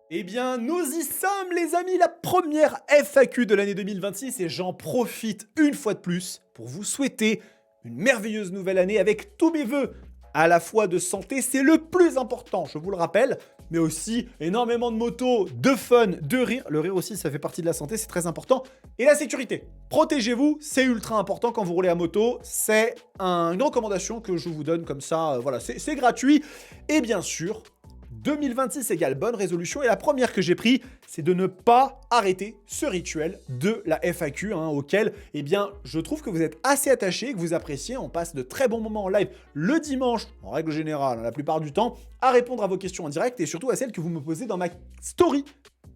Eh bien, nous y sommes les amis, la première FAQ de l'année 2026 et j'en profite une fois de plus pour vous souhaiter une merveilleuse nouvelle année avec tous mes vœux à la fois de santé, c'est le plus important, je vous le rappelle, mais aussi énormément de motos, de fun, de rire. Le rire aussi, ça fait partie de la santé, c'est très important. Et la sécurité. Protégez-vous, c'est ultra important quand vous roulez à moto. C'est une recommandation que je vous donne comme ça, voilà, c'est gratuit. Et bien sûr, 2026 égale bonne résolution et la première que j'ai pris, c'est de ne pas arrêter ce rituel de la FAQ auquel, eh bien, je trouve que vous êtes assez attachés, que vous appréciez. On passe de très bons moments en live le dimanche, en règle générale, la plupart du temps, à répondre à vos questions en direct et surtout à celles que vous me posez dans ma story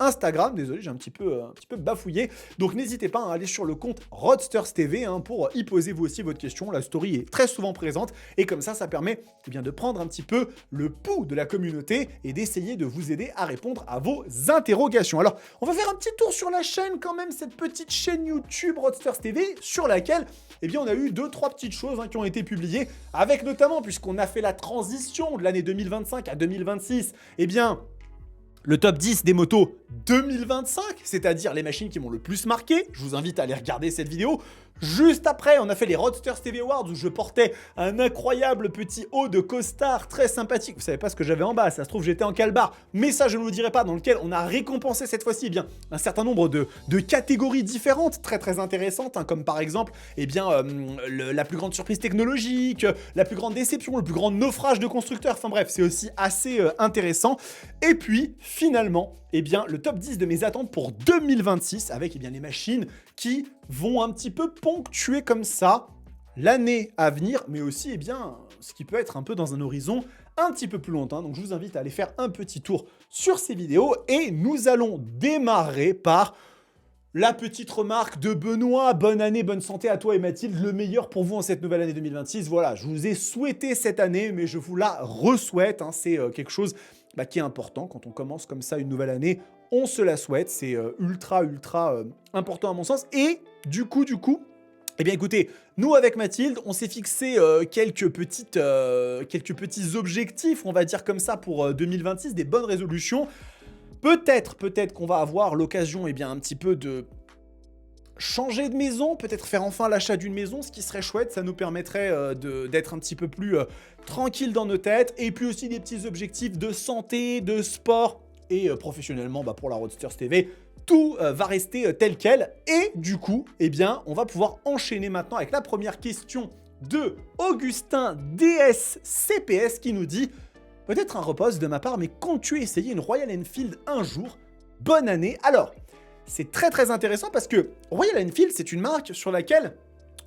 Instagram. Désolé, j'ai un petit peu bafouillé. Donc n'hésitez pas à aller sur le compte Roadsters TV pour y poser vous aussi votre question. La story est très souvent présente et comme ça permet bien, de prendre un petit peu le pouls de la communauté et d'essayer de vous aider à répondre à vos interrogations. Alors, on va faire un petit tour sur la chaîne quand même, cette petite chaîne YouTube Roadsters TV sur laquelle eh bien, on a eu 2-3 petites choses qui ont été publiées, avec notamment, puisqu'on a fait la transition de l'année 2025 à 2026, eh bien, le top 10 des motos 2025, c'est-à-dire les machines qui m'ont le plus marqué. Je vous invite à aller regarder cette vidéo. Juste après, on a fait les Roadsters TV Awards où je portais un incroyable petit haut de costard très sympathique. Vous savez pas ce que j'avais en bas, ça se trouve j'étais en calbar, mais ça je ne vous le dirai pas, dans lequel on a récompensé cette fois-ci eh bien, un certain nombre de catégories différentes, très intéressantes, comme par exemple eh bien, la plus grande surprise technologique, la plus grande déception, le plus grand naufrage de constructeurs, enfin bref, c'est aussi assez intéressant. Et puis, finalement, eh bien, le top 10 de mes attentes pour 2026, avec eh bien, les machines qui vont un petit peu ponctuer comme ça l'année à venir, mais aussi eh bien, ce qui peut être un peu dans un horizon un petit peu plus lointain. Donc je vous invite à aller faire un petit tour sur ces vidéos et nous allons démarrer par la petite remarque de Benoît. Bonne année, bonne santé à toi et Mathilde, le meilleur pour vous en cette nouvelle année 2026. Voilà, je vous ai souhaité cette année, mais je vous la re-souhaite. C'est quelque chose qui est important quand on commence comme ça une nouvelle année. On se la souhaite, c'est ultra important à mon sens. Et du coup, eh bien écoutez, nous avec Mathilde, on s'est fixé quelques petits objectifs, on va dire comme ça, pour 2026, des bonnes résolutions. Peut-être qu'on va avoir l'occasion eh bien, un petit peu de changer de maison, peut-être faire enfin l'achat d'une maison, ce qui serait chouette, ça nous permettrait d'être un petit peu plus tranquille dans nos têtes, et puis aussi des petits objectifs de santé, de sport, et professionnellement pour la Roadsters TV, tout va rester tel quel, et du coup, eh bien, on va pouvoir enchaîner maintenant avec la première question de Augustin DSCPS qui nous dit « Peut-être un repose de ma part, mais comptes-tu essayer une Royal Enfield un jour? Bonne année !» Alors, c'est très intéressant parce que Royal Enfield, c'est une marque sur laquelle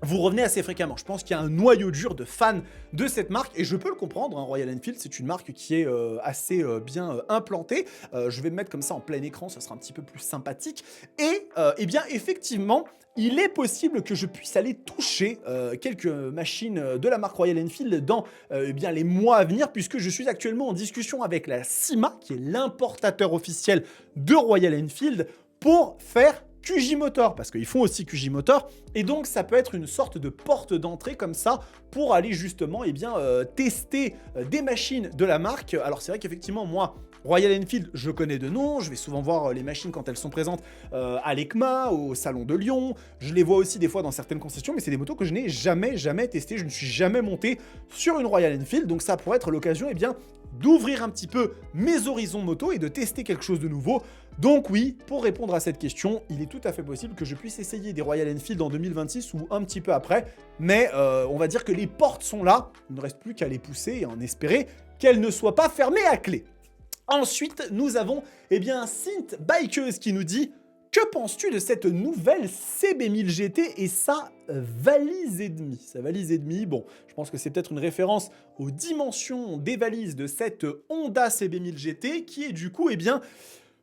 vous revenez assez fréquemment. Je pense qu'il y a un noyau dur de fans de cette marque et je peux le comprendre. Royal Enfield, c'est une marque qui est assez bien implantée. Je vais me mettre comme ça en plein écran, ça sera un petit peu plus sympathique. Et eh bien, effectivement, il est possible que je puisse aller toucher quelques machines de la marque Royal Enfield dans eh bien, les mois à venir, puisque je suis actuellement en discussion avec la CIMA, qui est l'importateur officiel de Royal Enfield, pour faire QJ Motor, parce qu'ils font aussi QJ Motor, et donc ça peut être une sorte de porte d'entrée comme ça, pour aller justement eh bien, tester des machines de la marque. Alors c'est vrai qu'effectivement, moi, Royal Enfield, je connais de nom, je vais souvent voir les machines quand elles sont présentes à l'ECMA, au Salon de Lyon, je les vois aussi des fois dans certaines concessions, mais c'est des motos que je n'ai jamais testées, je ne suis jamais monté sur une Royal Enfield, donc ça pourrait être l'occasion eh bien, d'ouvrir un petit peu mes horizons moto et de tester quelque chose de nouveau. Donc oui, pour répondre à cette question, il est tout à fait possible que je puisse essayer des Royal Enfield en 2026 ou un petit peu après, mais on va dire que les portes sont là, il ne reste plus qu'à les pousser et en espérer qu'elles ne soient pas fermées à clé. Ensuite, nous avons eh bien, Synth Bikeuse qui nous dit « Que penses-tu de cette nouvelle CB1000 GT et sa valise et demie ?» Sa valise et demie, bon, je pense que c'est peut-être une référence aux dimensions des valises de cette Honda CB1000 GT qui est du coup, eh bien,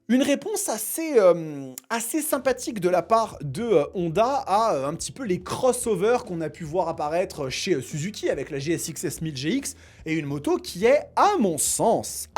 une réponse assez sympathique de la part de Honda à un petit peu les crossovers qu'on a pu voir apparaître chez Suzuki avec la GSX S1000 GX et une moto qui est, à mon sens,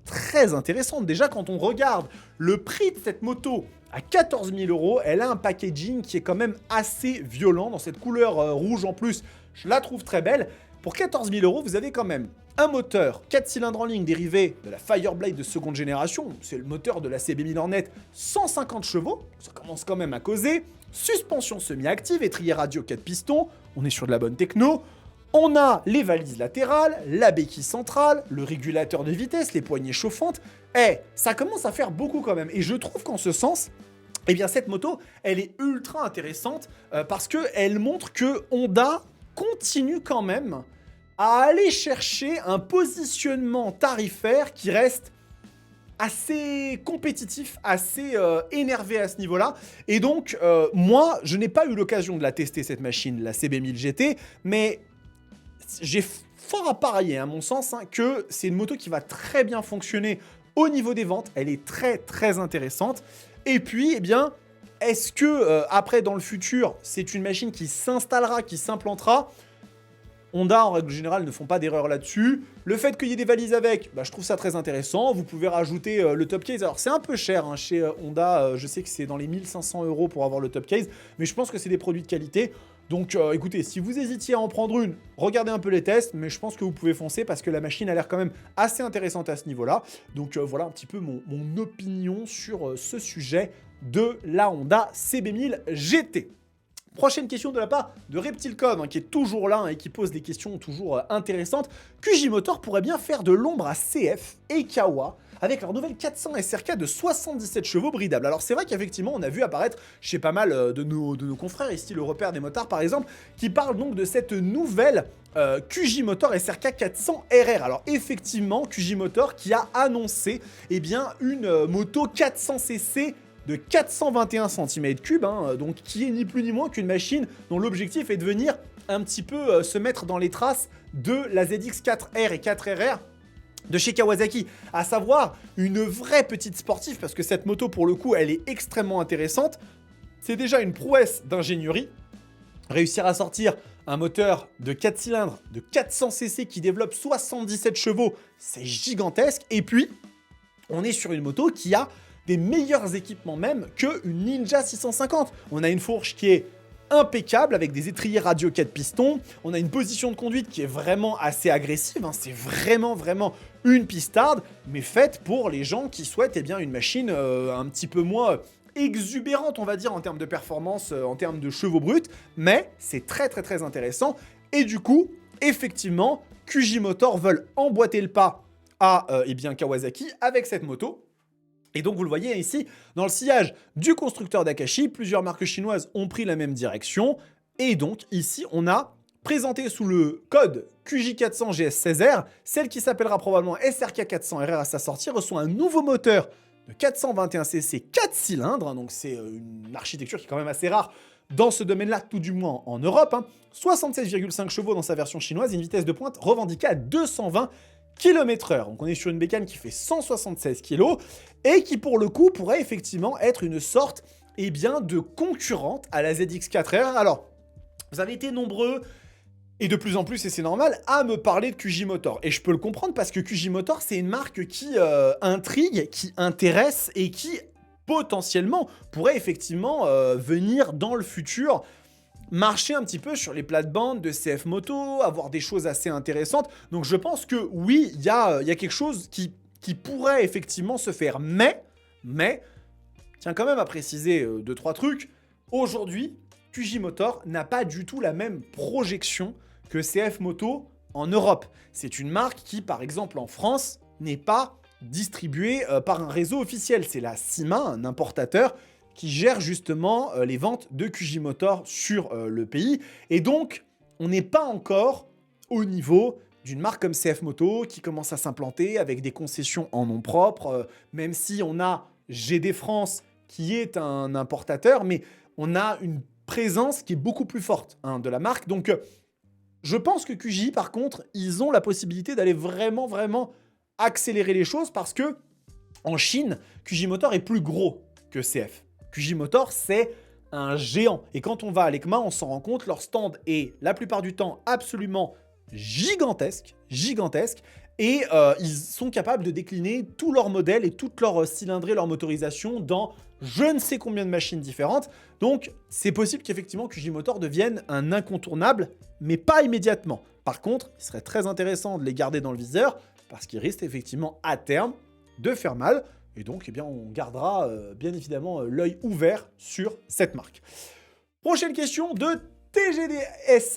très intéressante. Déjà, quand on regarde le prix de cette moto à 14 000 €, elle a un packaging qui est quand même assez violent dans cette couleur rouge en plus. Je la trouve très belle. Pour 14 000 €, vous avez quand même un moteur 4 cylindres en ligne dérivé de la Fireblade de seconde génération, c'est le moteur de la CB1000 Hornet, 150 chevaux, ça commence quand même à causer, suspension semi-active, étrier radio 4 pistons, on est sur de la bonne techno, on a les valises latérales, la béquille centrale, le régulateur de vitesse, les poignées chauffantes, ça commence à faire beaucoup quand même, et je trouve qu'en ce sens, eh bien cette moto, elle est ultra intéressante, parce qu'elle montre que Honda continue quand même à aller chercher un positionnement tarifaire qui reste assez compétitif, assez énervé à ce niveau-là. Et donc, moi, je n'ai pas eu l'occasion de la tester, cette machine, la CB1000 GT, mais j'ai fort à parier, à mon sens, que c'est une moto qui va très bien fonctionner au niveau des ventes. Elle est très, très intéressante. Et puis, eh bien, est-ce que, après, dans le futur, c'est une machine qui s'installera, qui s'implantera ? Honda, en règle générale, ne font pas d'erreur là-dessus. Le fait qu'il y ait des valises avec, je trouve ça très intéressant. Vous pouvez rajouter le top case. Alors, c'est un peu cher chez Honda. Je sais que c'est dans les 1500 € pour avoir le top case. Mais je pense que c'est des produits de qualité. Donc, écoutez, si vous hésitiez à en prendre une, regardez un peu les tests. Mais je pense que vous pouvez foncer parce que la machine a l'air quand même assez intéressante à ce niveau-là. Donc, voilà un petit peu mon opinion sur ce sujet de la Honda CB1000 GT. Prochaine question de la part de Reptilecom, qui est toujours là et qui pose des questions toujours intéressantes. QJ Motor pourrait bien faire de l'ombre à CF et Kawa avec leur nouvelle 400 SRK de 77 chevaux bridable. Alors c'est vrai qu'effectivement on a vu apparaître chez pas mal de nos confrères, ici le repère des motards par exemple, qui parlent donc de cette nouvelle QJ Motor SRK 400 RR. Alors effectivement, QJ Motor qui a annoncé une moto 400cc de 421 cm3, donc qui est ni plus ni moins qu'une machine dont l'objectif est de venir un petit peu se mettre dans les traces de la ZX4R et 4RR de chez Kawasaki, à savoir une vraie petite sportive, parce que cette moto pour le coup elle est extrêmement intéressante. C'est déjà une prouesse d'ingénierie, réussir à sortir un moteur de 4 cylindres de 400cc qui développe 77 chevaux, c'est gigantesque, et puis on est sur une moto qui a des meilleurs équipements même qu'une Ninja 650. On a une fourche qui est impeccable avec des étriers radio 4 pistons. On a une position de conduite qui est vraiment assez agressive. C'est vraiment une pistarde, mais faite pour les gens qui souhaitent une machine un petit peu moins exubérante, on va dire, en termes de performance, en termes de chevaux bruts. Mais c'est très intéressant. Et du coup, effectivement, QJ Motor veulent emboîter le pas à Kawasaki avec cette moto. Et donc, vous le voyez ici, dans le sillage du constructeur d'Akashi, plusieurs marques chinoises ont pris la même direction. Et donc, ici, on a présenté sous le code QJ400 GS16R, celle qui s'appellera probablement SRK400RR à sa sortie, reçoit un nouveau moteur de 421cc 4 cylindres. Donc, c'est une architecture qui est quand même assez rare dans ce domaine-là, tout du moins en Europe. 76,5 chevaux dans sa version chinoise, une vitesse de pointe revendiquée à 220 km/h. Donc on est sur une bécane qui fait 176 kg et qui pour le coup pourrait effectivement être une sorte de concurrente à la ZX4R. Alors, vous avez été nombreux et de plus en plus, et c'est normal, à me parler de QJ Motor. Et je peux le comprendre parce que QJ Motor, c'est une marque qui intrigue, qui intéresse et qui potentiellement pourrait effectivement venir dans le futur marcher un petit peu sur les plates-bandes de CF Moto, avoir des choses assez intéressantes. Donc je pense que oui, il y a quelque chose qui pourrait effectivement se faire. Mais, tiens quand même à préciser 2-3 trucs. Aujourd'hui, QJ Motor n'a pas du tout la même projection que CF Moto en Europe. C'est une marque qui, par exemple en France, n'est pas distribuée par un réseau officiel. C'est la CIMA, un importateur, qui gère justement les ventes de QJ Motor sur le pays. Et donc, on n'est pas encore au niveau d'une marque comme CF Moto qui commence à s'implanter avec des concessions en nom propre, même si on a GD France qui est un importateur, mais on a une présence qui est beaucoup plus forte de la marque. Donc, je pense que QJ, par contre, ils ont la possibilité d'aller vraiment accélérer les choses parce que en Chine, QJ Motor est plus gros que CF. QJ Motor, c'est un géant. Et quand on va à l'ECMA, on s'en rend compte, leur stand est la plupart du temps absolument gigantesque. Et ils sont capables de décliner tous leurs modèles et toutes leurs cylindrées, leur motorisation dans je ne sais combien de machines différentes. Donc, c'est possible qu'effectivement QJ Motor devienne un incontournable, mais pas immédiatement. Par contre, il serait très intéressant de les garder dans le viseur parce qu'ils risquent effectivement à terme de faire mal. Et donc, eh bien, on gardera bien évidemment l'œil ouvert sur cette marque. Prochaine question de TGDSAFR_D,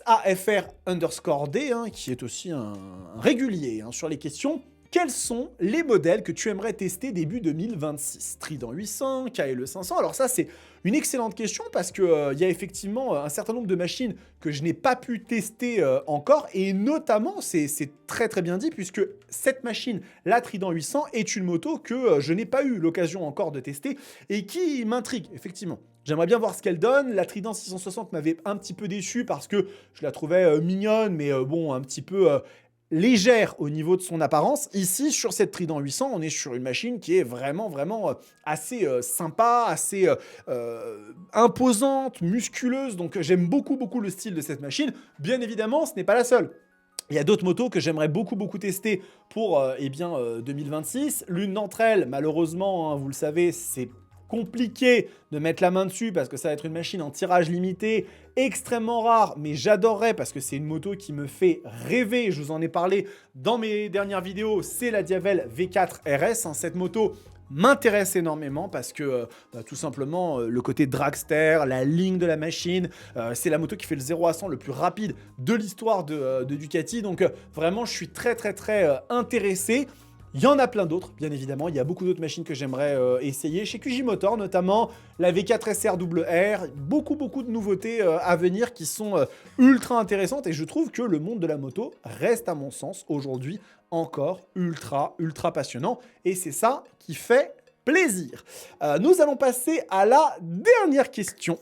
qui est aussi un régulier sur les questions. Quels sont les modèles que tu aimerais tester début 2026? Trident 800, KLE 500. Alors ça, c'est une excellente question parce qu'il y a effectivement un certain nombre de machines que je n'ai pas pu tester encore. Et notamment, c'est très très bien dit puisque cette machine, la Trident 800, est une moto que je n'ai pas eu l'occasion encore de tester et qui m'intrigue, effectivement. J'aimerais bien voir ce qu'elle donne. La Trident 660 m'avait un petit peu déçu parce que je la trouvais mignonne, mais bon, un petit peu légère au niveau de son apparence. Ici, sur cette Trident 800, on est sur une machine qui est vraiment, vraiment assez sympa, assez imposante, musculeuse. Donc, j'aime beaucoup, beaucoup le style de cette machine. Bien évidemment, ce n'est pas la seule. Il y a d'autres motos que j'aimerais beaucoup, beaucoup tester pour 2026. L'une d'entre elles, malheureusement, vous le savez, c'est compliqué de mettre la main dessus parce que ça va être une machine en tirage limité, extrêmement rare, mais j'adorerais parce que c'est une moto qui me fait rêver. Je vous en ai parlé dans mes dernières vidéos, c'est la Diavel V4 RS. Cette moto m'intéresse énormément parce que tout simplement le côté dragster, la ligne de la machine, c'est la moto qui fait le 0 à 100 le plus rapide de l'histoire de Ducati. Donc vraiment, je suis très très très intéressé. Il y en a plein d'autres, bien évidemment. Il y a beaucoup d'autres machines que j'aimerais essayer. Chez QJ Motor, notamment la V4 SR beaucoup de nouveautés à venir qui sont ultra intéressantes. Et je trouve que le monde de la moto reste, à mon sens, aujourd'hui encore ultra passionnant. Et c'est ça qui fait plaisir. Nous allons passer à la dernière question.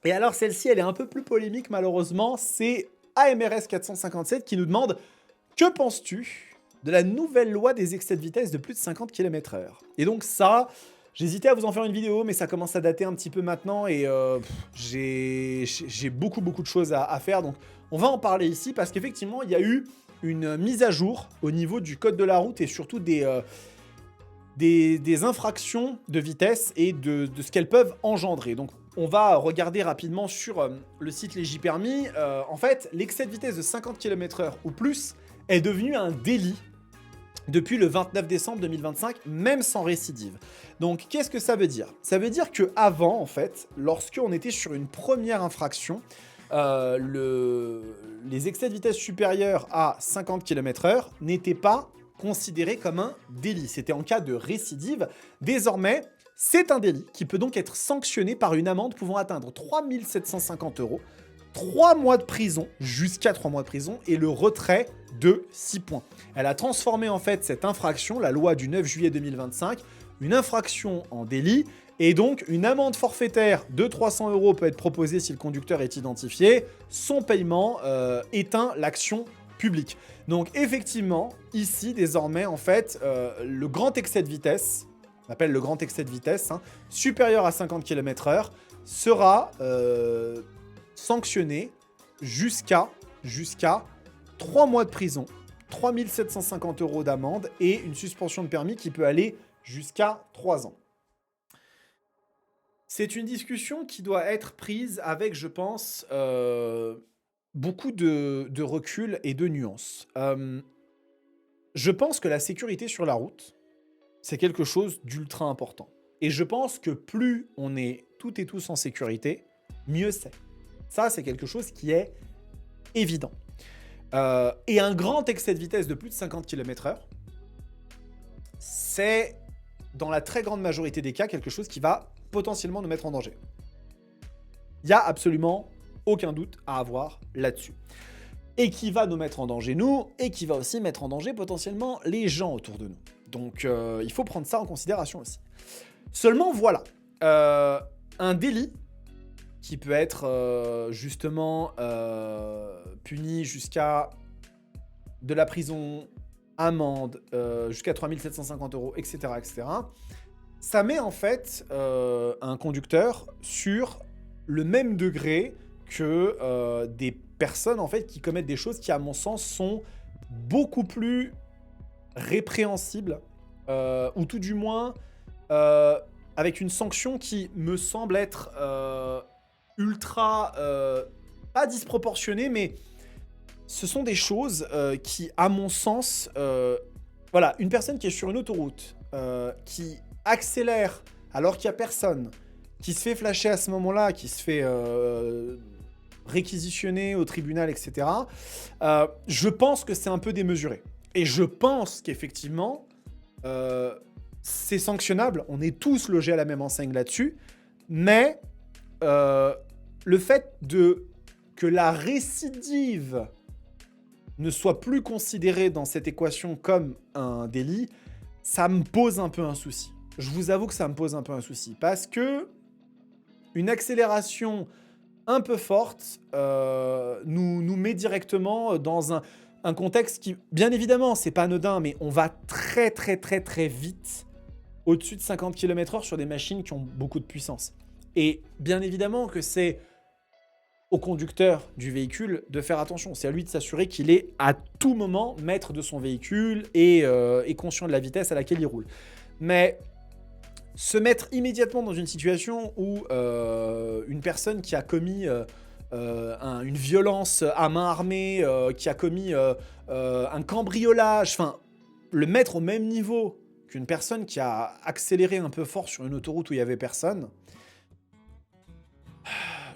Et alors, celle-ci, elle est un peu plus polémique, malheureusement. C'est AMRS 457 qui nous demande « Que penses-tu » de la nouvelle loi des excès de vitesse de plus de 50 km/h. Et donc ça, j'hésitais à vous en faire une vidéo, mais ça commence à dater un petit peu maintenant et j'ai beaucoup de choses à faire. Donc on va en parler ici parce qu'effectivement, il y a eu une mise à jour au niveau du code de la route et surtout des infractions de vitesse et de ce qu'elles peuvent engendrer. Donc on va regarder rapidement sur le site Légipermis. En fait, l'excès de vitesse de 50 km/h ou plus est devenu un délit depuis le 29 décembre 2025, même sans récidive. Donc, qu'est-ce que ça veut dire? Ça veut dire qu'avant, en fait, lorsqu'on était sur une première infraction, les excès de vitesse supérieurs à 50 km/h n'étaient pas considérés comme un délit. C'était en cas de récidive. Désormais, c'est un délit qui peut donc être sanctionné par une amende pouvant atteindre 3 750 €, 3 mois de prison, jusqu'à 3 mois de prison, et le retrait de 6 points. Elle a transformé en fait cette infraction, la loi du 9 juillet 2025, une infraction en délit, et donc une amende forfaitaire de 300 € peut être proposée si le conducteur est identifié. Son paiement éteint l'action publique. Donc effectivement, ici, désormais, en fait, le grand excès de vitesse, on appelle le grand excès de vitesse, supérieur à 50 km/h, sera sanctionné jusqu'à 3 mois de prison, 3 750 € d'amende et une suspension de permis qui peut aller jusqu'à 3 ans. C'est une discussion qui doit être prise avec, je pense, beaucoup de recul et de nuances. Je pense que la sécurité sur la route, c'est quelque chose d'ultra important. Et je pense que plus on est toutes et tous en sécurité, mieux c'est. Ça, c'est quelque chose qui est évident. Et un grand excès de vitesse de plus de 50 km/h, c'est, dans la très grande majorité des cas, quelque chose qui va potentiellement nous mettre en danger. Il n'y a absolument aucun doute à avoir là-dessus. Et qui va nous mettre en danger, nous, et qui va aussi mettre en danger potentiellement les gens autour de nous. Donc, il faut prendre ça en considération aussi. Seulement, voilà. Un délit qui peut être justement puni jusqu'à de la prison, amende, jusqu'à 3 750 €, etc., etc. Ça met en fait un conducteur sur le même degré que des personnes en fait qui commettent des choses qui, à mon sens, sont beaucoup plus répréhensibles, ou tout du moins avec une sanction qui me semble être ultra, pas disproportionnée, mais ce sont des choses qui, à mon sens, voilà, une personne qui est sur une autoroute, qui accélère alors qu'il n'y a personne, qui se fait flasher à ce moment-là, qui se fait réquisitionner au tribunal, etc., je pense que c'est un peu démesuré. Et je pense qu'effectivement, c'est sanctionnable. On est tous logés à la même enseigne là-dessus. Mais le fait que la récidive ne soit plus considérée dans cette équation comme un délit, ça me pose un peu un souci. Je vous avoue que ça me pose un peu un souci. Parce que une accélération un peu forte nous met directement dans un contexte qui, bien évidemment, c'est pas anodin, mais on va très très très très vite au-dessus de 50 km/h sur des machines qui ont beaucoup de puissance. Et bien évidemment que c'est au conducteur du véhicule de faire attention. C'est à lui de s'assurer qu'il est à tout moment maître de son véhicule et conscient de la vitesse à laquelle il roule. Mais se mettre immédiatement dans une situation où une personne qui a commis une violence à main armée, qui a commis un cambriolage, enfin, le mettre au même niveau qu'une personne qui a accéléré un peu fort sur une autoroute où il n'y avait personne,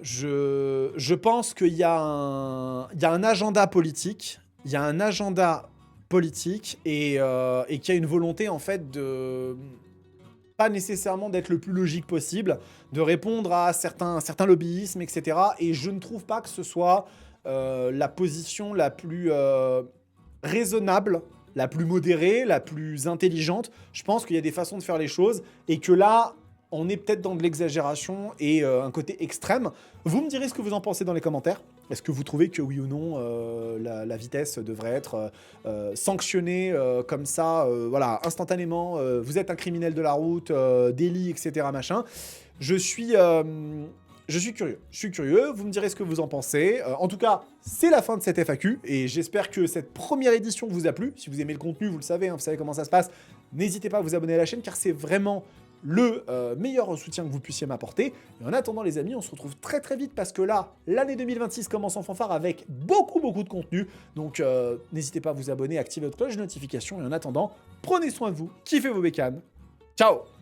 je pense qu'il y a un agenda politique, il y a un agenda politique et qu'il y a une volonté en fait de pas nécessairement d'être le plus logique possible, de répondre à certains lobbyismes, etc. Et je ne trouve pas que ce soit la position la plus raisonnable, la plus modérée, la plus intelligente. Je pense qu'il y a des façons de faire les choses et que là, on est peut-être dans de l'exagération et un côté extrême. Vous me direz ce que vous en pensez dans les commentaires. Est-ce que vous trouvez que oui ou non, la vitesse devrait être sanctionnée comme ça, voilà, instantanément, vous êtes un criminel de la route, délit, etc. machin. Je suis curieux, vous me direz ce que vous en pensez. En tout cas, c'est la fin de cette FAQ et j'espère que cette première édition vous a plu. Si vous aimez le contenu, vous le savez, hein, vous savez comment ça se passe. N'hésitez pas à vous abonner à la chaîne car c'est vraiment le meilleur soutien que vous puissiez m'apporter. Et en attendant les amis, on se retrouve très très vite parce que là, l'année 2026 commence en fanfare avec beaucoup de contenu. Donc n'hésitez pas à vous abonner, activer votre cloche de notification. Et en attendant, prenez soin de vous, kiffez vos bécanes. Ciao!